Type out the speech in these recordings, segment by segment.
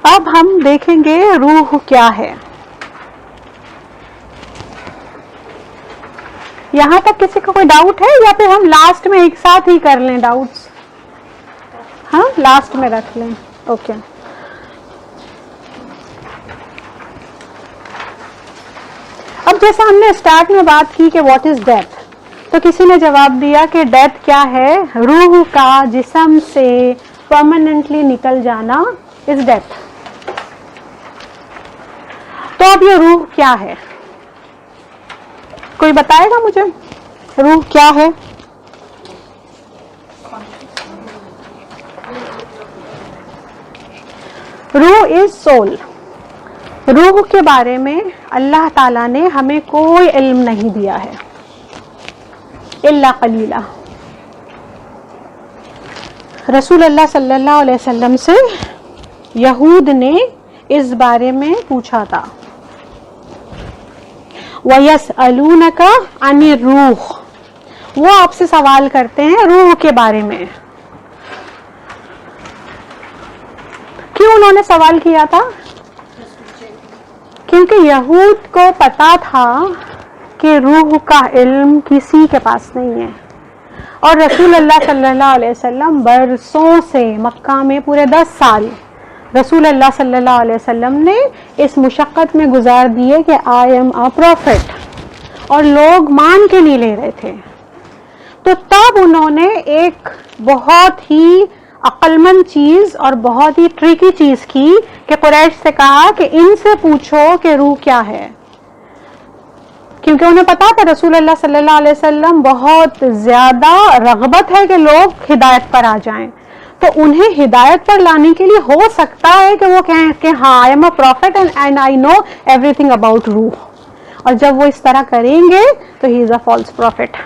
اب ہم دیکھیں گے روح کیا ہے. یہاں تک کسی کو کوئی ڈاؤٹ ہے یا پھر ہم لاسٹ میں ایک ساتھ ہی کر لیں ڈاؤٹس؟ ہاں لاسٹ میں رکھ لیں. اوکے. اب جیسا ہم نے اسٹارٹ میں بات کی کہ واٹ از ڈیتھ، تو کسی نے جواب دیا کہ ڈیتھ کیا ہے؟ روح کا جسم سے پرماننٹلی نکل جانا از ڈیتھ. تو اب یہ روح کیا ہے؟ کوئی بتائے گا مجھے روح کیا ہے؟ روح از سول. روح کے بارے میں اللہ تعالیٰ نے ہمیں کوئی علم نہیں دیا ہے الا قلیلا. رسول اللہ صلی اللہ علیہ وسلم سے یہود نے اس بارے میں پوچھا تھا. وَيَسْأَلُونَكَ عَنِ الرُّوحِ، وہ آپ سے سوال کرتے ہیں روح کے بارے میں. کیوں انہوں نے سوال کیا تھا؟ کیونکہ یہود کو پتا تھا کہ روح کا علم کسی کے پاس نہیں ہے، اور رسول اللہ صلی اللہ علیہ وسلم برسوں سے مکہ میں پورے 10 سال رسول اللہ صلی اللہ علیہ وسلم نے اس مشقت میں گزار دیے کہ آئی ایم اے پروفٹ، اور لوگ مان کے نہیں لے رہے تھے. تو تب انہوں نے ایک بہت ہی عقل مند چیز اور بہت ہی ٹریکی چیز کی کہ قریش سے کہا کہ ان سے پوچھو کہ روح کیا ہے، کیونکہ انہیں پتا تھا رسول اللہ صلی اللہ علیہ وسلم بہت زیادہ رغبت ہے کہ لوگ ہدایت پر آ جائیں. تو انہیں ہدایت پر لانے کے لیے ہو سکتا ہے کہ وہ کہیں کہ ہاں I'm a prophet and I know everything about روح، اور جب وہ اس طرح کریں گے تو ہی از اے فالس پروفٹ.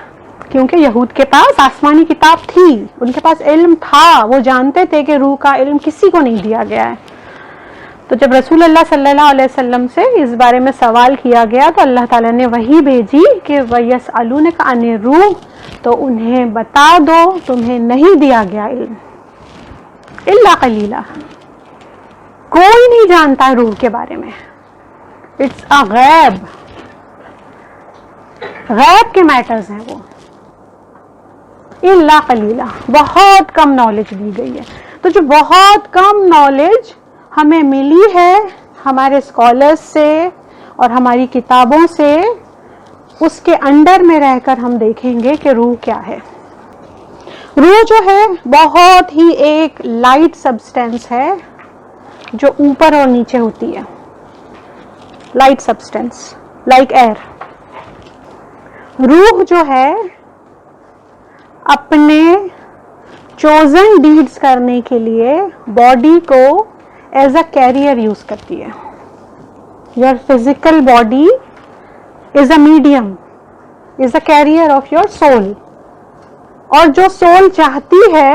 کیونکہ یہود کے پاس آسمانی کتاب تھی، ان کے پاس علم تھا، وہ جانتے تھے کہ روح کا علم کسی کو نہیں دیا گیا ہے. تو جب رسول اللہ صلی اللہ علیہ وسلم سے اس بارے میں سوال کیا گیا تو اللہ تعالیٰ نے وحی بھیجی کہ وَيَسْأَلُونَكَ عَنِ الرُّوحِ، تو انہیں بتا دو تمہیں نہیں دیا گیا علم الا قلیلا. کوئی نہیں جانتا ہے روح کے بارے میں. اٹس اے غیب، غیب کے میٹرز ہیں وہ. الا قلیلا، بہت کم نالج دی گئی ہے. تو جو بہت کم نالج ہمیں ملی ہے ہمارے اسکالرز سے اور ہماری کتابوں سے، اس کے انڈر میں رہ کر ہم دیکھیں گے کہ روح کیا ہے. روح جو ہے بہت ہی ایک لائٹ سبسٹینس ہے جو اوپر اور نیچے ہوتی ہے. Light substance like air. روح جو ہے اپنے چوزن ڈیڈز کرنے کے لیے باڈی کو ایز اے کیریئر یوز کرتی ہے. Your physical body is a medium, is a carrier of your soul. اور جو سول چاہتی ہے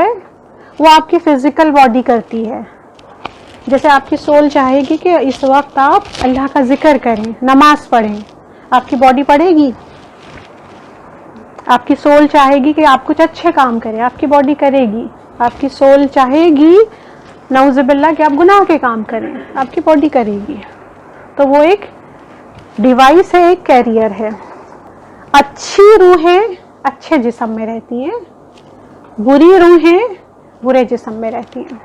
وہ آپ کی فزیکل باڈی کرتی ہے. جیسے آپ کی سول چاہے گی کہ اس وقت آپ اللہ کا ذکر کریں، نماز پڑھیں، آپ کی باڈی پڑھے گی. آپ کی سول چاہے گی کہ آپ کچھ اچھے کام کریں، آپ کی باڈی کرے گی. آپ کی سول چاہے گی نعوذ باللہ کہ آپ گناہ کے کام کریں، آپ کی باڈی کرے گی. تو وہ ایک ڈیوائس ہے، ایک کیریئر ہے. اچھی روحیں اچھے جسم میں رہتی ہیں، بری روحیں برے جسم میں رہتی ہیں،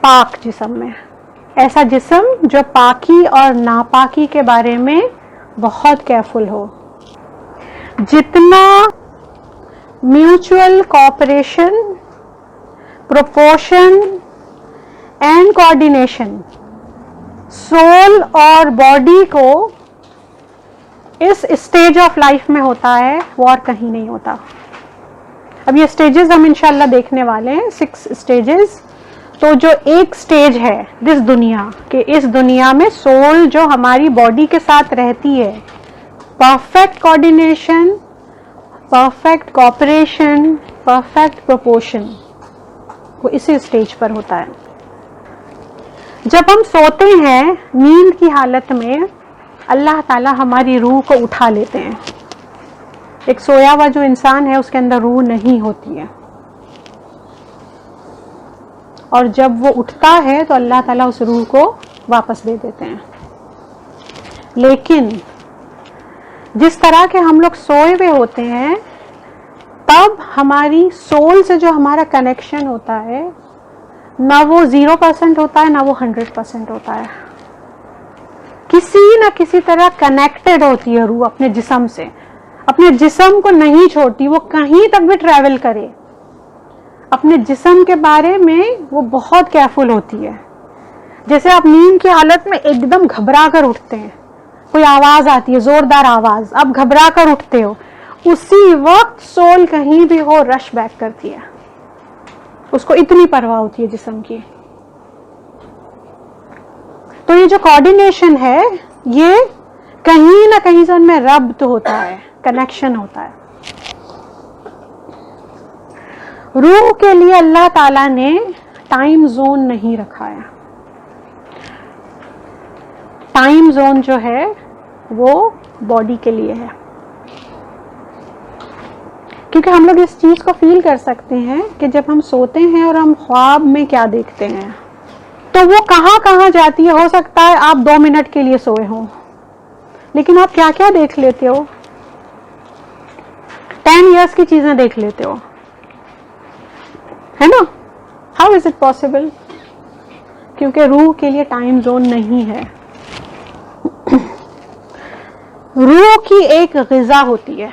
پاک جسم میں. ایسا جسم جو پاکی اور ناپاکی کے بارے میں بہت کیئرفل ہو. جتنا mutual cooperation, proportion and coordination civil اور باڈی کو اس اسٹیج آف لائف میں ہوتا ہے وہ اور کہیں نہیں ہوتا. اب یہ سٹیجز ہم انشاءاللہ دیکھنے والے ہیں، 6 سٹیجز. تو جو ایک سٹیج ہے دس دنیا کہ اس دنیا میں سول جو ہماری باڈی کے ساتھ رہتی ہے، perfect coordination, perfect cooperation, perfect proportion, وہ اسی سٹیج پر ہوتا ہے. جب ہم سوتے ہیں نیند کی حالت میں اللہ تعالیٰ ہماری روح کو اٹھا لیتے ہیں. ایک سویا ہوا جو انسان ہے اس کے اندر روح نہیں ہوتی ہے، اور جب وہ اٹھتا ہے تو اللہ تعالیٰ اس روح کو واپس دے دیتے ہیں. لیکن جس طرح کے ہم لوگ سوئے ہوئے ہوتے ہیں تب ہماری سول سے جو ہمارا کنیکشن ہوتا ہے نہ وہ 0% ہوتا ہے نہ وہ 100% ہوتا ہے. کسی نہ کسی طرح کنیکٹڈ ہوتی ہے روح اپنے جسم سے, اپنے جسم کو نہیں چھوڑتی, وہ کہیں تک بھی ٹریول کرے. اپنے جسم کے بارے میں وہ بہت کیئرفل ہوتی ہے. جیسے آپ نیند کی حالت میں ایک دم گھبرا کر اٹھتے ہیں, کوئی آواز آتی ہے زوردار آواز, آپ گھبرا کر اٹھتے ہو, اسی وقت سول کہیں بھی ہو رش بیک کرتی ہے. اس کو اتنی پرواہ ہوتی ہے جسم کی. تو یہ جو کوآرڈینیشن ہے یہ کہیں نہ کہیں سے ان میں ربط ہوتا ہے, کنیکشن ہوتا ہے. روح کے لیے اللہ تعالیٰ نے ٹائم زون نہیں رکھا ہے. ٹائم زون جو ہے وہ باڈی کے لیے ہے, کیونکہ ہم لوگ اس چیز کو فیل کر سکتے ہیں کہ جب ہم سوتے ہیں اور ہم خواب میں کیا دیکھتے ہیں تو وہ کہاں کہاں جاتی ہے. ہو سکتا ہے آپ 2 منٹ کے لیے سوئے ہوں لیکن آپ کیا کیا دیکھ لیتے ہو, 10 ایئرس کی چیزیں دیکھ لیتے ہو, ہے نا. How is it possible? کیونکہ روح کے لیے ٹائم زون نہیں ہے. روح کی ایک غذا ہوتی ہے,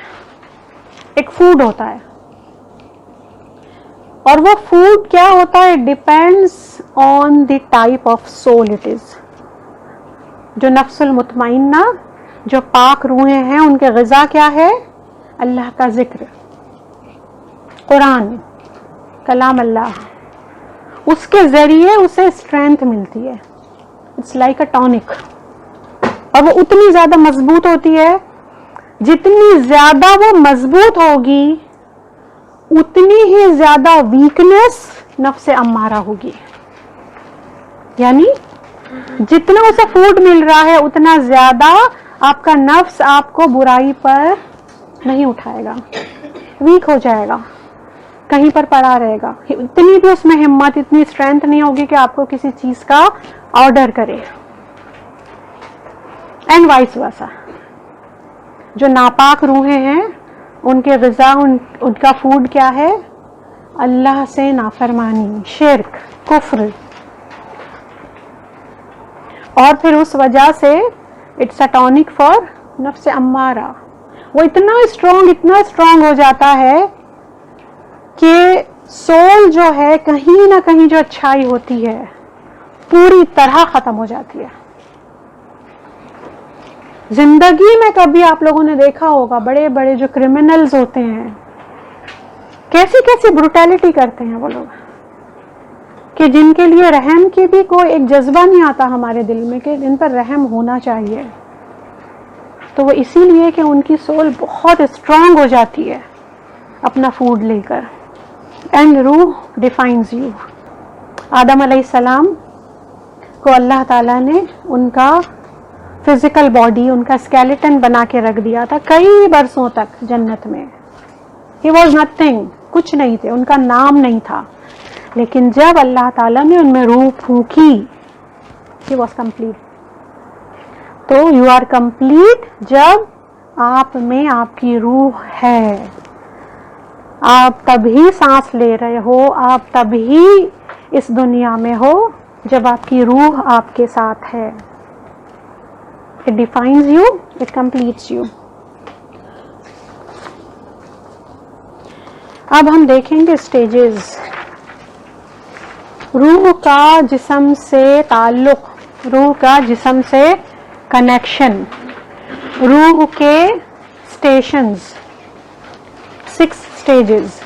ایک فوڈ ہوتا ہے, اور وہ فوڈ کیا ہوتا ہے؟ Depends on the type of civil it is. جو نفس المطمئنہ, جو پاک روحیں ہیں, ان کے غذا کیا ہے؟ اللہ کا ذکر, قرآن, کلام اللہ. اس کے ذریعے اسے اسٹرینتھ ملتی ہے. It's like a tonic. اور وہ اتنی زیادہ مضبوط ہوتی ہے, جتنی زیادہ وہ مضبوط ہوگی اتنی ہی زیادہ ویکنس نفس امارہ ہوگی. یعنی جتنا اسے فوڈ مل رہا ہے اتنا زیادہ آپ کا نفس آپ کو برائی پر نہیں اٹھائے گا, ویک ہو جائے گا, کہیں پر پڑا رہے گا. اتنی بھی اس میں ہمت, اتنی اسٹرینتھ نہیں ہوگی کہ آپ کو کسی چیز کا آرڈر کرے. And vice versa. جو ناپاک روحیں ہیں ان کے غذا, ان کا فوڈ کیا ہے؟ اللہ سے نافرمانی, شرک, کفر. اور پھر اس وجہ سے اٹس اے ٹونک فار نفس امارہ. وہ اتنا اسٹرانگ ہو جاتا ہے کہ سول جو ہے کہیں نہ کہیں جو اچھائی ہوتی ہے پوری طرح ختم ہو جاتی ہے. زندگی میں کبھی آپ لوگوں نے دیکھا ہوگا بڑے بڑے جو کرمنلز ہوتے ہیں کیسی بروٹیلٹی کرتے ہیں وہ لوگ, کہ جن کے لیے رحم کی بھی کوئی ایک جذبہ نہیں آتا ہمارے دل میں کہ ان پر رحم ہونا چاہیے. تو وہ اسی لیے کہ ان کی سول بہت اسٹرانگ ہو جاتی ہے اپنا فوڈ لے کر. اینڈ روح ڈیفائنز یو. آدم علیہ السلام کو اللہ تعالیٰ نے ان کا فزیکل باڈی, ان کا اسکیلیٹن بنا کے رکھ دیا تھا کئی برسوں تک جنت میں. ہی واز نتھنگ, کچھ نہیں تھے, ان کا نام نہیں تھا. لیکن جب اللہ تعالیٰ نے ان میں روح پھونکی, ہی واز کمپلیٹ. تو یو آر کمپلیٹ جب آپ میں آپ کی روح ہے. آپ تبھی سانس لے رہے ہو, آپ تبھی اس دنیا میں ہو جب آپ کی روح آپ کے ساتھ ہے. It defines you, it completes you. اب ہم دیکھیں گے اسٹیجز. روح کا جسم سے تعلق, روح کا جسم سے کنیکشن, روح کے اسٹیشنز, 6 اسٹیجز.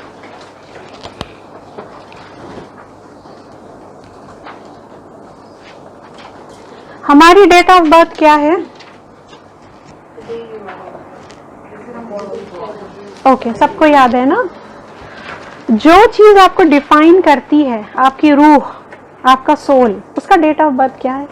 ہماری ڈیٹ آف برتھ کیا ہے؟ اوکے, سب کو یاد ہے نا. جو چیز آپ کو ڈیفائن کرتی ہے, آپ کی روح, آپ کا سول, اس کا ڈیٹ آف برتھ کیا ہے؟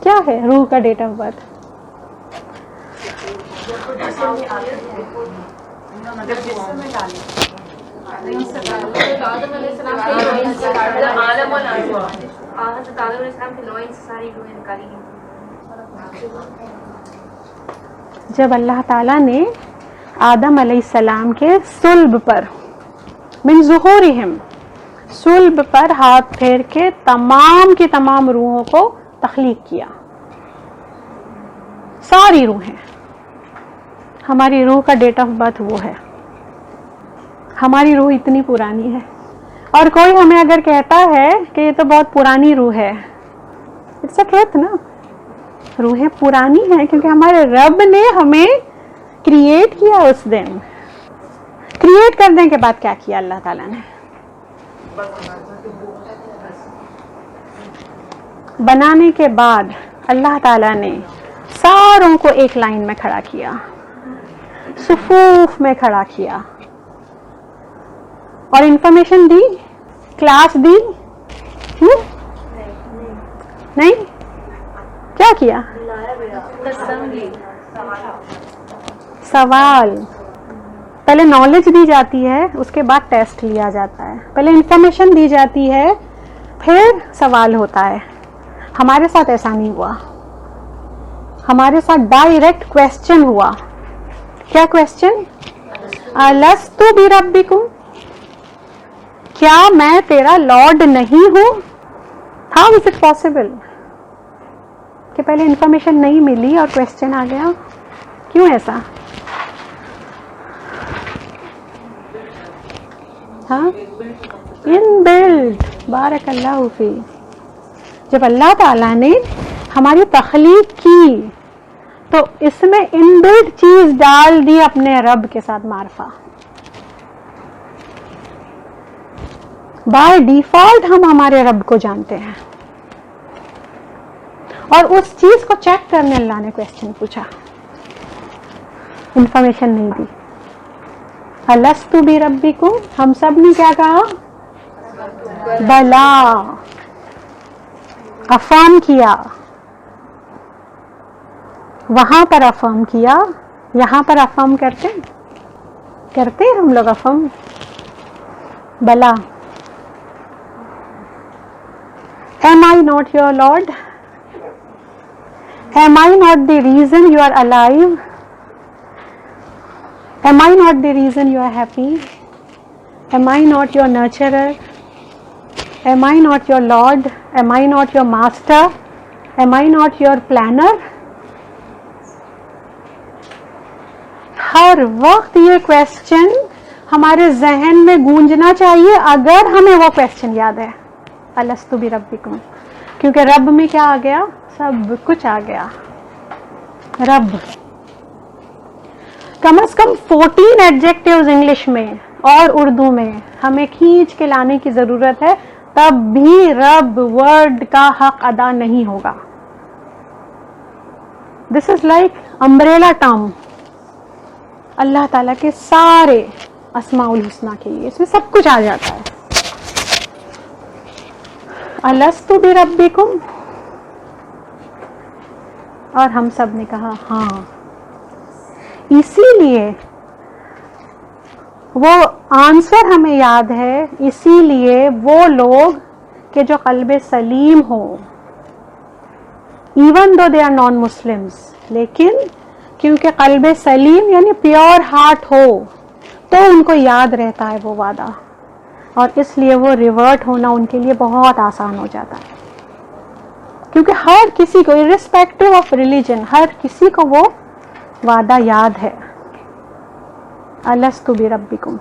کیا ہے روح کا ڈیٹ آف برتھ؟ جب اللہ تعالیٰ نے آدم علیہ السلام کے صلب پر من ظہورہم صلب پر ہاتھ پھیر کے تمام کی تمام روحوں کو تخلیق کیا، ساری روحیں، ہماری روح کا ڈیٹ آف برتھ وہ ہے، ہماری روح اتنی پرانی ہے. اور کوئی ہمیں اگر کہتا ہے کہ یہ تو بہت پرانی روح ہے، اٹس اے ٹروتھ نا، روحیں پرانی ہیں کیونکہ ہمارے رب نے ہمیں کریٹ کیا. اس دن کریٹ کرنے کے بعد کیا کیا اللہ تعالیٰ نے؟ بنانے کے بعد اللہ تعالیٰ نے ساروں کو ایک لائن میں کھڑا کیا، صفوف میں کھڑا کیا، اور انفارمیشن دی، کلاس دی. نہیں، کیا کیا؟ سوال. پہلے نالج دی جاتی ہے، اس کے بعد ٹیسٹ لیا جاتا ہے. پہلے انفارمیشن دی جاتی ہے، پھر سوال ہوتا ہے. ہمارے ساتھ ایسا نہیں ہوا، ہمارے ساتھ ڈائریکٹ کویسچن ہوا. کیا کویسچن؟ الست بربکم، کیا میں تیرا لارڈ نہیں ہوں؟ ہاؤ از اٹ پاسبل کہ پہلے انفارمیشن نہیں ملی اور کویسچن آ گیا؟ کیوں ایسا؟ ہاں، ان بلڈ. بارک اللہ فی. جب اللہ تعالیٰ نے ہماری تخلیق کی تو اس میں ان بلڈ چیز ڈال دی، اپنے رب کے ساتھ معرفہ. بائی ڈیفالٹ ہم ہمارے رب کو جانتے ہیں، اور اس چیز کو چیک کرنے اللہ نے کویسچن پوچھا، انفارمیشن نہیں دی. الست بربکم، ہم سب نے کیا کہا؟ بلا. افرم کیا، وہاں پر افرم کیا، یہاں پر افرم کرتے ہم لوگ افرم. بلا. Am I not your Lord? Am I not the reason you are alive? Am I not the reason you are happy? Am I not your nurturer? Am I not your Lord? Am I not your master? Am I not your planner? ہر وقت یہ question ہمارے ذہن میں گونجنا چاہیے اگر ہمیں وہ question یاد ہے. الست بربکم، کیونکہ رب میں کیا آ گیا؟ سب کچھ آ گیا. رب کم از کم 14 ایڈجیکٹیوز انگلش میں اور اردو میں ہمیں کھینچ کے لانے کی ضرورت ہے، تب بھی رب ورڈ کا حق ادا نہیں ہوگا. دس از لائک امبریلا ٹرم اللہ تعالیٰ کے سارے اسماء الحسنہ کے لیے، اس میں سب کچھ آ جاتا ہے. الست بربکم، اور ہم سب نے کہا ہاں. اسی لیے وہ آنسر ہمیں یاد ہے، اسی لیے وہ لوگ کہ جو قلب سلیم ہو، even though they are non Muslims, لیکن کیونکہ قلب سلیم یعنی پیور ہارٹ ہو تو ان کو یاد رہتا ہے وہ وعدہ، اور اس لیے وہ ریورٹ ہونا ان کے لیے بہت آسان ہو جاتا ہے. کیونکہ ہر کسی کو irrespective آف ریلیجن، ہر کسی کو وہ وعدہ یاد ہے. الست بربکم.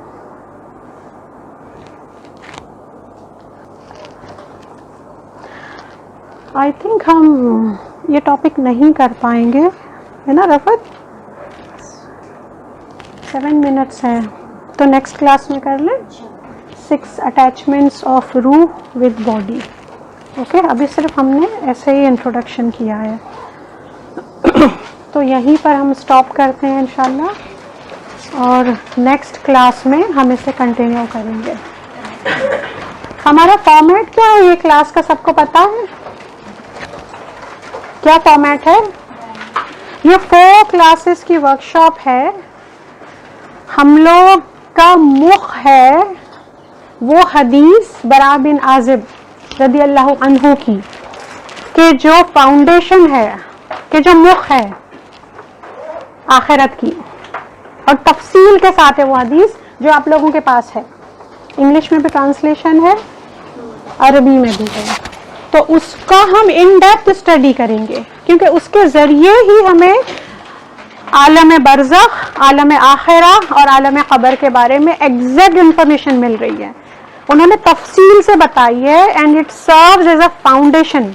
آئی تھنک ہم یہ ٹاپک نہیں کر پائیں گے، ہے نا رفت؟ 7 منٹس ہیں تو نیکسٹ کلاس میں کر لیں. 6 اٹیچمنٹس آف روح ود باڈی. اوکے، ابھی صرف ہم نے ایسے ہی انٹروڈکشن کیا ہے، تو یہیں پر ہم اسٹاپ کرتے ہیں انشاءاللہ، اور نیکسٹ کلاس میں ہم اسے کنٹینیو کریں گے. ہمارا فارمیٹ کیا ہے یہ کلاس کا سب کو پتا ہے؟ کیا فارمیٹ ہے؟ یہ 4 کلاسز کی ورکشاپ ہے. ہم لوگ کا مخ ہے وہ حدیث برا بن عازب رضی اللہ عنہ کی کہ جو فاؤنڈیشن ہے، کہ جو مخ ہے آخرت کی، اور تفصیل کے ساتھ ہے وہ حدیث جو آپ لوگوں کے پاس ہے. انگلش میں بھی ٹرانسلیشن ہے، عربی میں بھی ہے. تو اس کا ہم ان ڈیپتھ اسٹڈی کریں گے، کیونکہ اس کے ذریعے ہی ہمیں عالم برزخ، عالم آخرہ اور عالم قبر کے بارے میں ایگزیکٹ انفارمیشن مل رہی ہے. انہوں نے تفصیل سے بتائی ہے and it serves as a foundation.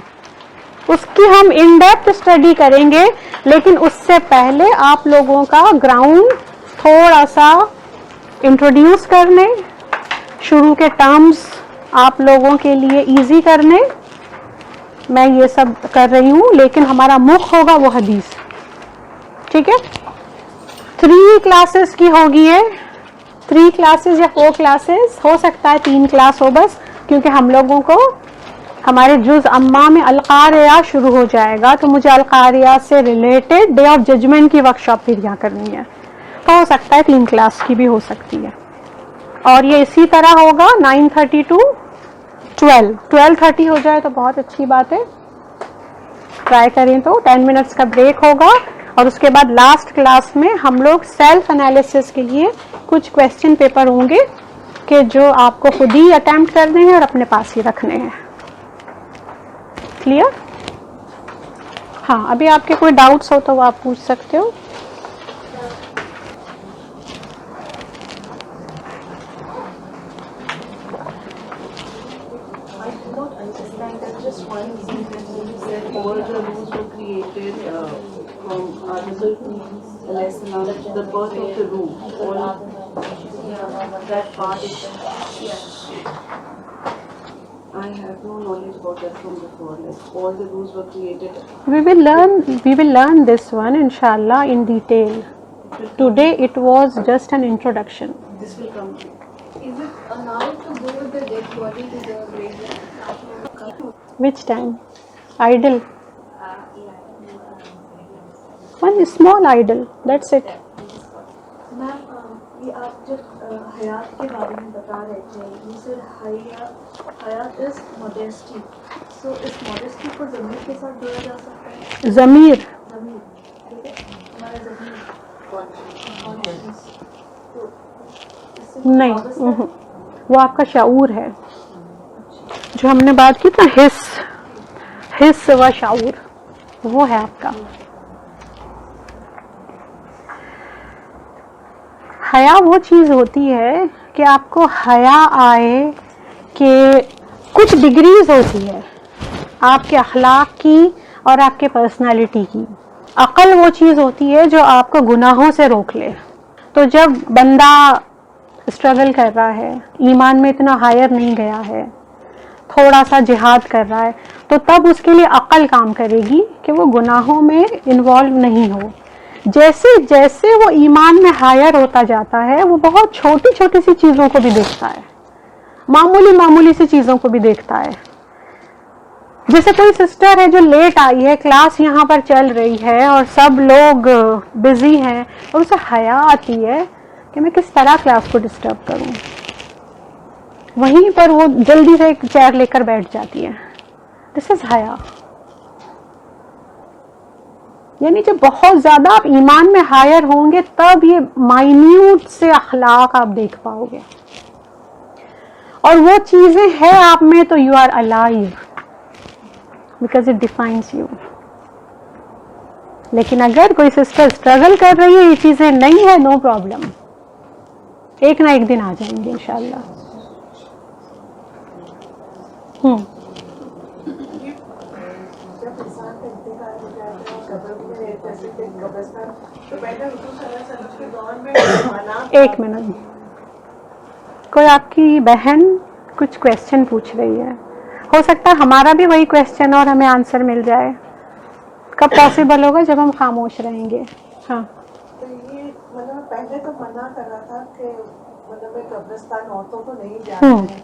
اس کی ہم ان ڈیپتھ اسٹڈی کریں گے، لیکن اس سے پہلے آپ لوگوں کا گراؤنڈ تھوڑا سا انٹروڈیوس کرنے، شروع کے ٹرمز آپ لوگوں کے لیے ایزی کرنے، میں یہ سب کر رہی ہوں. لیکن ہمارا مخ ہوگا وہ حدیث. ٹھیک ہے؟ 3 کلاسز کی ہوگی ہے، 3 کلاسز یا 4 کلاسز، ہو سکتا ہے 3 کلاس ہو بس، کیونکہ ہم لوگوں کو ہمارے جز اما میں القاریہ شروع ہو جائے گا، تو مجھے القاریہ سے ریلیٹڈ ڈے آف ججمنٹ کی ورکشاپ پھر یہاں کرنی ہے. تو ہو سکتا ہے 3 کلاس کی بھی ہو سکتی ہے. اور یہ اسی طرح ہوگا 9:30 to 12:30 ہو جائے تو بہت اچھی بات ہے. ٹرائی کریں تو 10 منٹس کا بریک ہوگا، اور اس کے بعد لاسٹ کلاس میں ہم لوگ سیلف انالیسس کے لیے کچھ کویسچن پیپر ہوں گے کہ جو آپ کو خود ہی اٹیمپٹ کرنے ہیں اور اپنے پاس ہی رکھنے ہیں. کلیئر؟ ہاں، ابھی آپ کے کوئی ڈاؤٹس ہو تو وہ آپ پوچھ سکتے ہو. Just one sentence when you said all the rules were created from the birth of the room. That part is. I have no knowledge about that from before. Like all the rules were created. We will learn this one inshallah in detail. Today it was just an introduction. This will come. Is it allowed to go with the dead body to the graveyard? Which time? Idol. One small idol. That's it. میم یہ آپ جب حیات کے بارے میں بتا رہے تھے، یو سیڈ حیات از ماڈیسٹی. سو اس ماڈیسٹی کو ضمیر کے ساتھ جوڑا جا سکتا ہے؟ ضمیر ضمیر، ٹھیک ہے، ہمارا ضمیر تو نہیں، وہ آپ کا شعور ہے. جو ہم نے بات کی نا، حس و شعور، وہ ہے آپ کا. حیا وہ چیز ہوتی ہے کہ آپ کو حیا آئے کہ کچھ ڈگریز ہوتی ہے آپ کے اخلاق کی اور آپ کے پرسنالٹی کی. عقل وہ چیز ہوتی ہے جو آپ کو گناہوں سے روک لے. تو جب بندہ اسٹرگل کر رہا ہے، ایمان میں اتنا ہائر نہیں گیا ہے، تھوڑا سا جہاد کر رہا ہے، تو تب اس کے لیے عقل کام کرے گی کہ وہ گناہوں میں انوالو نہیں ہو. جیسے جیسے وہ ایمان میں ہائر ہوتا جاتا ہے، وہ بہت چھوٹی چھوٹی سی چیزوں کو بھی دیکھتا ہے، معمولی سی چیزوں کو بھی دیکھتا ہے. جیسے کوئی سسٹر ہے جو لیٹ آئی ہے، کلاس یہاں پر چل رہی ہے اور سب لوگ بزی ہیں، اور اسے حیا آتی ہے کہ میں کس طرح کلاس کو ڈسٹرب کروں. وہیں پر وہ جلدی سے ایک چیئر لے کر بیٹھ جاتی ہے. دس از حیا. یعنی جب بہت زیادہ آپ ایمان میں ہائر ہوں گے تب یہ مائنیوٹ سے اخلاق آپ دیکھ پاؤ گے، اور وہ چیزیں ہیں آپ میں تو you are alive because it defines you. لیکن اگر کوئی سسٹر اسٹرگل کر رہی ہے، یہ چیزیں نہیں ہے، نو پرابلم، ایک نہ ایک دن آ جائیں گے انشاءاللہ. ایک منٹ، کوئی آپ کی بہن کچھ کویسچن پوچھ رہی ہے، ہو سکتا ہے ہمارا بھی وہی کویسچن اور ہمیں آنسر مل جائے. کب پاسبل ہوگا؟ جب ہم خاموش رہیں گے. ہاں، یہ مطلب پہلے تو منع کر رہا تھا کہ مطلب قبرستان عورتوں کو نہیں جانا ہے،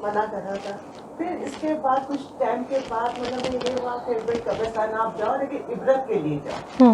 منع کر رہا تھا. پھر اس کے بعد کچھ ٹائم کے بعد مطلب یہ ہوا کہ بھائی قبرستان آپ جاؤ لیکن عبرت کے لیے جاؤ.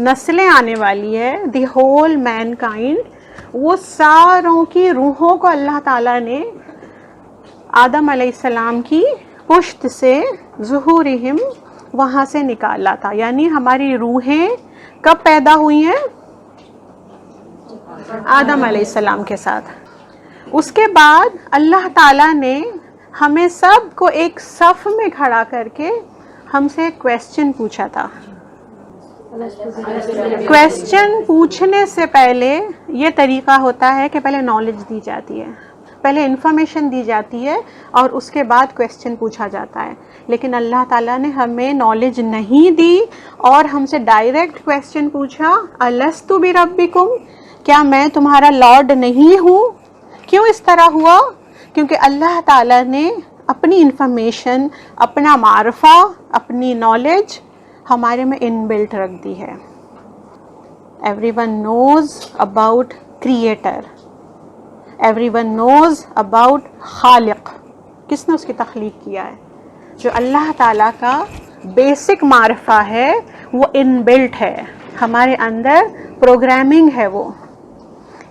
نسلیں آنے والی ہے, دی ہول مین کائنڈ, وہ ساروں کی روحوں کو اللہ تعالیٰ نے آدم علیہ السلام کی پشت سے ظہورہم وہاں سے نکالا تھا. یعنی ہماری روحیں کب پیدا ہوئی ہیں؟ آدم علیہ السلام کے ساتھ. اس کے بعد اللہ تعالیٰ نے ہمیں سب کو ایک صف میں کھڑا کر کے ہم سے ایک کویسچن پوچھا تھا. کویسچن پوچھنے سے پہلے یہ طریقہ ہوتا ہے کہ پہلے نالج دی جاتی ہے, پہلے انفارمیشن دی جاتی ہے اور اس کے بعد کویسچن پوچھا جاتا ہے. لیکن اللہ تعالیٰ نے ہمیں نالج نہیں دی اور ہم سے ڈائریکٹ کویسچن پوچھا, الستُ بربکم, کیا میں تمہارا لارڈ نہیں ہوں؟ کیوں اس طرح ہوا؟ کیونکہ اللہ تعالیٰ نے اپنی انفارمیشن, اپنا معرفہ, اپنی نالج ہمارے میں ان بلٹ رکھ دی ہے. Every one knows about creator, every one knows about خالق, کس نے اس کی تخلیق کیا ہے. جو اللہ تعالیٰ کا بیسک معرفہ ہے وہ ان بلٹ ہے, ہمارے اندر پروگرامنگ ہے وہ.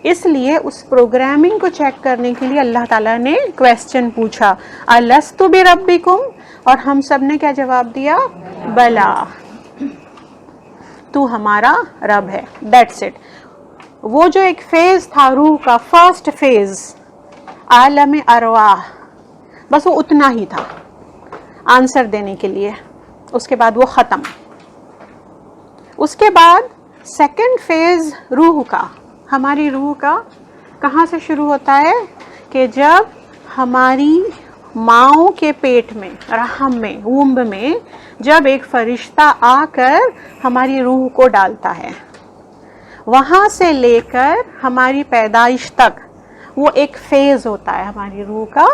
اس لیے اس پروگرامنگ کو چیک کرنے کے لیے اللہ تعالیٰ نے کویسچن پوچھا, الستُ بربکم, اور ہم سب نے کیا جواب دیا؟ بلا, تو ہمارا رب ہے. That's it. وہ جو ایک فیز تھا روح کا, فرسٹ فیز عالم ارواح, بس وہ اتنا ہی تھا آنسر دینے کے لیے. اس کے بعد وہ ختم. اس کے بعد سیکنڈ فیز روح کا, ہماری روح کا کہاں سے شروع ہوتا ہے؟ کہ جب ہماری ماؤں کے پیٹ میں, رحم میں, وomb میں جب ایک فرشتہ آ کر ہماری روح کو ڈالتا ہے, وہاں سے لے کر ہماری پیدائش تک وہ ایک فیز ہوتا ہے ہماری روح کا,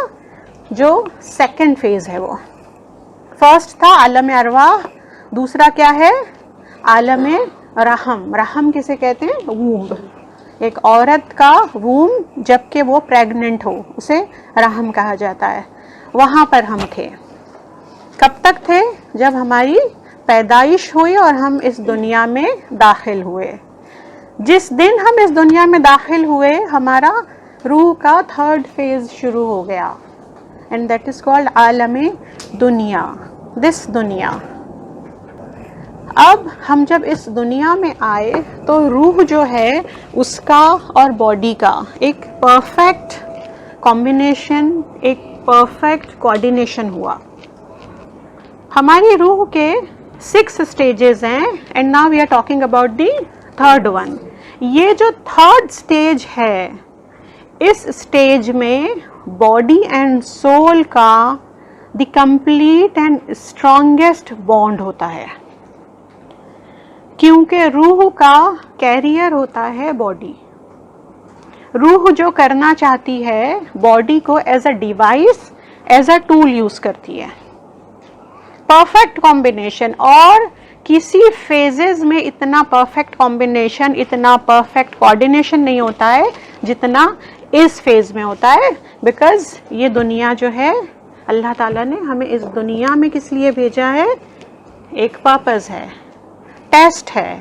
جو سیکنڈ فیز ہے. وہ فرسٹ تھا عالم ارواح, دوسرا کیا ہے؟ عالم رحم. رحم کسے کہتے ہیں؟ وومب. ایک عورت کا ووم جب کہ وہ پریگننٹ ہو اسے رحم کہا جاتا ہے. وہاں پر ہم تھے. کب تک تھے؟ جب ہماری پیدائش ہوئی اور ہم اس دنیا میں داخل ہوئے. جس دن ہم اس دنیا میں داخل ہوئے ہمارا روح کا تھرڈ فیز شروع ہو گیا, اینڈ دیٹ از کالڈ عالم دنیا, دس دنیا. اب ہم جب اس دنیا میں آئے تو روح جو ہے اس کا اور باڈی کا ایک پرفیکٹ کمبینیشن, ایک پرفیکٹ کوآرڈینیشن ہوا. ہماری روح کے 6 اسٹیجز ہیں, and now we are talking about the third one. یہ جو تھرڈ اسٹیج ہے, اس اسٹیج میں باڈی اینڈ سول کا the complete and strongest bond ہوتا ہے, کیونکہ روح کا کیریئر ہوتا ہے باڈی. روح جو کرنا چاہتی ہے باڈی کو as a device, as a tool use کرتی ہے. پرفیکٹ کمبینیشن, اور کسی فیزز میں اتنا پرفیکٹ کمبینیشن, اتنا پرفیکٹ کوآرڈینیشن نہیں ہوتا ہے جتنا اس فیز میں ہوتا ہے. بیکاز یہ دنیا جو ہے اللہ تعالیٰ نے ہمیں اس دنیا میں کس لیے بھیجا ہے؟ ایک پرپز ہے, ٹیسٹ ہے.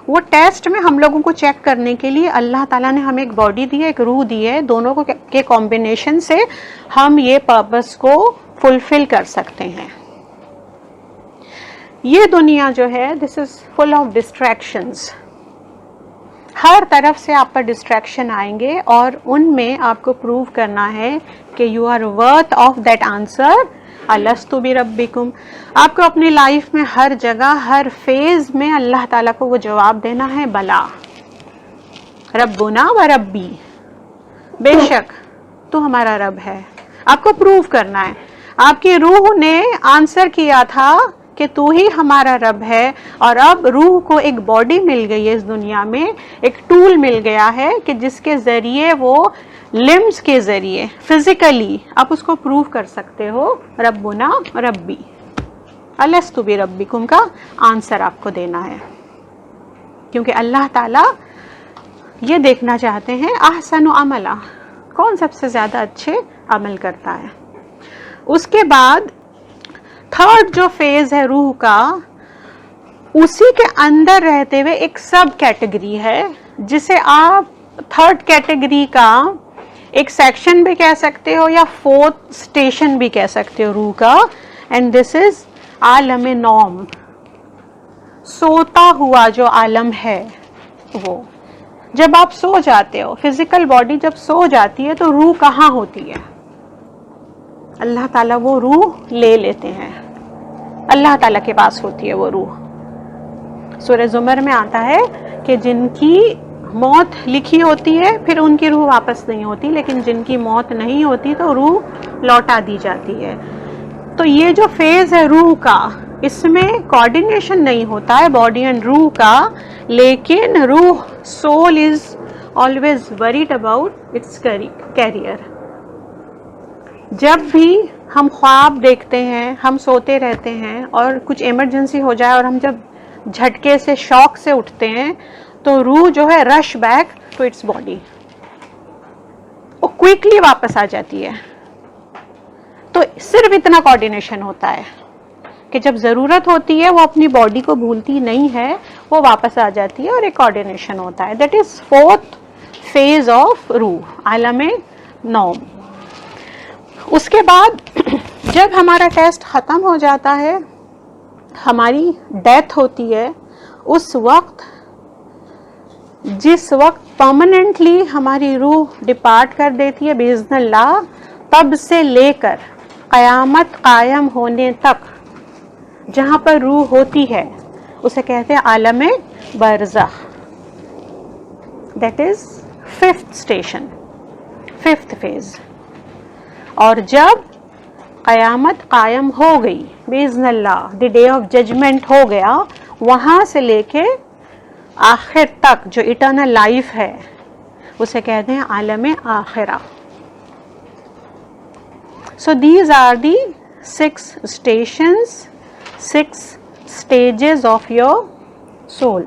وہ ٹیسٹ میں ہم لوگوں کو چیک کرنے کے لیے اللہ تعالیٰ نے ہمیں ایک باڈی دی ہے, ایک روح دی ہے, دونوں کو کے کمبینیشن سے ہم یہ پرپز کو فلفل کر سکتے ہیں. یہ دنیا جو ہے دس از فل آف ڈسٹریکشنز. ہر طرف سے آپ پر ڈسٹریکشن آئیں گے اور ان میں آپ کو پروو کرنا ہے کہ you are worth of that answer, الستُ بربکم. آپ کو اپنی لائف میں ہر جگہ, ہر فیز میں اللہ تعالیٰ کو وہ جواب دینا ہے, بلا ربنا و ربی, بے شک تو ہمارا رب ہے. آپ کو پروو کرنا ہے. آپ کی روح نے آنسر کیا تھا کہ تو ہی ہمارا رب ہے, اور اب روح کو ایک باڈی مل گئی ہے اس دنیا میں, ایک ٹول مل گیا ہے کہ جس کے ذریعے وہ لمز کے ذریعے فزیکلی آپ اس کو پروو کر سکتے ہو ربنا ربی. الستُ بربکم کا آنسر آپ کو دینا ہے, کیونکہ اللہ تعالیٰ یہ دیکھنا چاہتے ہیں احسن عملا, کون سب سے زیادہ اچھے عمل کرتا ہے. اس کے بعد تھرڈ جو فیز ہے روح کا, اسی کے اندر رہتے ہوئے ایک سب کیٹیگری ہے جسے آپ تھرڈ کیٹیگری کا ایک سیکشن بھی کہہ سکتے ہو یا فورتھ اسٹیشن بھی کہہ سکتے ہو روح کا, اینڈ دس از عالم نوم, سوتا ہوا جو عالم ہے وہ. جب آپ سو جاتے ہو, فزیکل باڈی جب سو جاتی ہے تو روح کہاں ہوتی ہے؟ اللہ تعالیٰ وہ روح لے لیتے ہیں, اللہ تعالیٰ کے پاس ہوتی ہے وہ روح. سورہ زمر میں آتا ہے کہ جن کی موت لکھی ہوتی ہے پھر ان کی روح واپس نہیں ہوتی, لیکن جن کی موت نہیں ہوتی تو روح لوٹا دی جاتی ہے. تو یہ جو فیز ہے روح کا, اس میں کوارڈینیشن نہیں ہوتا ہے باڈی اینڈ روح کا, لیکن روح soul is always worried about its carrier. جب بھی ہم خواب دیکھتے ہیں, ہم سوتے رہتے ہیں اور کچھ ایمرجنسی ہو جائے اور ہم جب جھٹکے سے شوق سے اٹھتے ہیں تو روح جو ہے رش بیک ٹو اٹس باڈی, وہ کوئکلی واپس آ جاتی ہے. تو صرف اتنا کوارڈینیشن ہوتا ہے کہ جب ضرورت ہوتی ہے وہ اپنی باڈی کو بھولتی نہیں ہے, وہ واپس آ جاتی ہے, اور ایک کوارڈینیشن ہوتا ہے. That is fourth phase of روح, عالم نوم. اس کے بعد جب ہمارا ٹیسٹ ختم ہو جاتا ہے, ہماری ڈیتھ ہوتی ہے, اس وقت جس وقت پرماننٹلی ہماری روح ڈپارٹ کر دیتی ہے باذن اللہ, تب سے لے کر قیامت قائم ہونے تک جہاں پر روح ہوتی ہے اسے کہتے ہیں عالم برزخ. That is fifth station, fifth phase. اور جب قیامت قائم ہو گئی باذن اللہ, دی ڈے آف ججمنٹ ہو گیا, وہاں سے لے کے آخر تک جو اٹرنل لائف ہے اسے کہتے ہیں عالم آخرہ. So these are the 6 stations, 6 stages of your soul.